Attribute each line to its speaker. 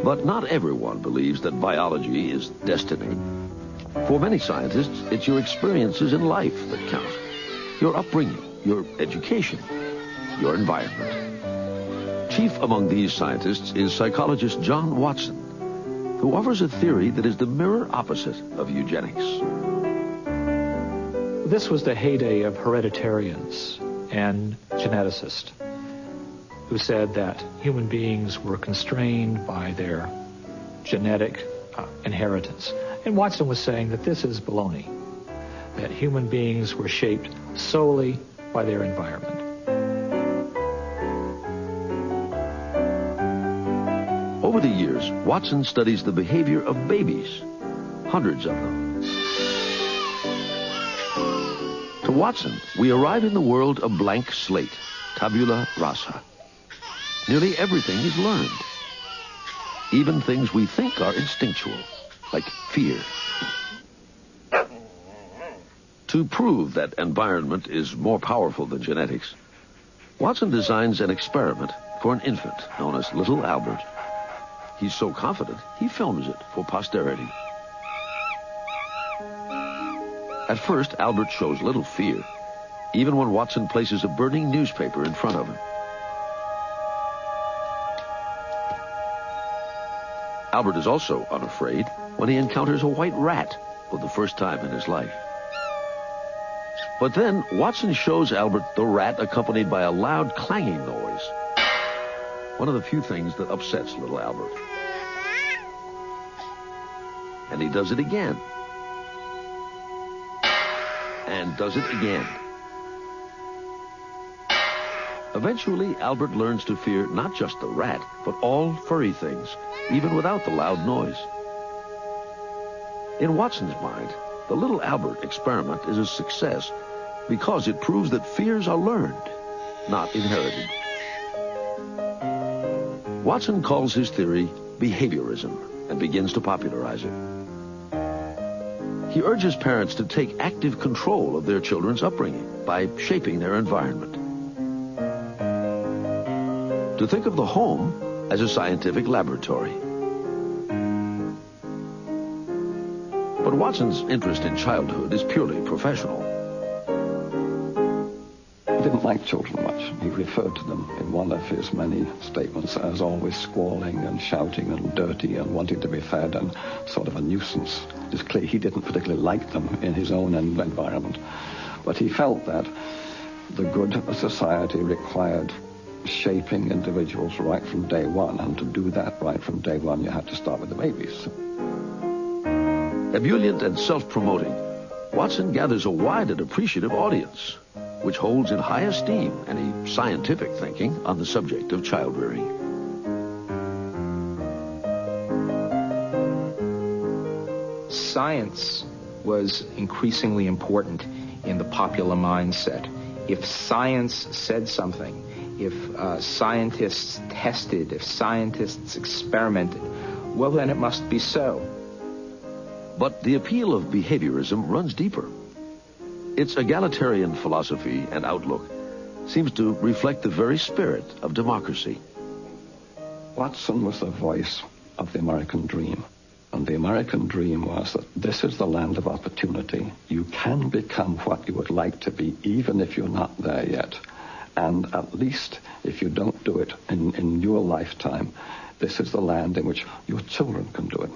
Speaker 1: But not everyone believes that biology is destiny. For many scientists, it's your experiences in life that count. Your upbringing, your education, your environment. Chief among these scientists is psychologist John Watson, who offers a theory that is the mirror opposite of eugenics.
Speaker 2: This was the heyday of hereditarians and geneticists who said that human beings were constrained by their genetic inheritance. And Watson was saying that this is baloney, that human beings were shaped solely by their environment.
Speaker 1: Over the years, Watson studies the behavior of babies, hundreds of them. To Watson, we arrive in the world a blank slate, tabula rasa. Nearly everything is learned. Even things we think are instinctual, like fear. To prove that environment is more powerful than genetics, Watson designs an experiment for an infant known as Little Albert. He's so confident, he films it for posterity. At first, Albert shows little fear, even when Watson places a burning newspaper in front of him. Albert is also unafraid when he encounters a white rat for the first time in his life. But then, Watson shows Albert the rat accompanied by a loud clanging noise. One of the few things that upsets little Albert. And he does it again. And does it again. Eventually, Albert learns to fear not just the rat, but all furry things, even without the loud noise. In Watson's mind, the Little Albert experiment is a success because it proves that fears are learned, not inherited. Watson calls his theory behaviorism and begins to popularize it. He urges parents to take active control of their children's upbringing by shaping their environment. To think of the home as a scientific laboratory. But Watson's interest in childhood is purely professional.
Speaker 3: He didn't like children much. He referred to them in one of his many statements as always squalling and shouting and dirty and wanting to be fed and sort of a nuisance. It's clear he didn't particularly like them in his own environment. But he felt that the good of society required shaping individuals right from day one, and to do that right from day one, you had to start with the babies.
Speaker 1: Ebullient and self-promoting, Watson gathers a wide and appreciative audience, which holds in high esteem any scientific thinking on the subject of child-rearing.
Speaker 4: Science was increasingly important in the popular mindset. If science said something, if scientists tested, if scientists experimented, well, then it must be so.
Speaker 1: But the appeal of behaviorism runs deeper. Its egalitarian philosophy and outlook seems to reflect the very spirit of democracy.
Speaker 3: Watson was the voice of the American dream. And the American dream was that this is the land of opportunity. You can become what you would like to be, even if you're not there yet. And at least if you don't do it in your lifetime, this is the land in which your children can do it.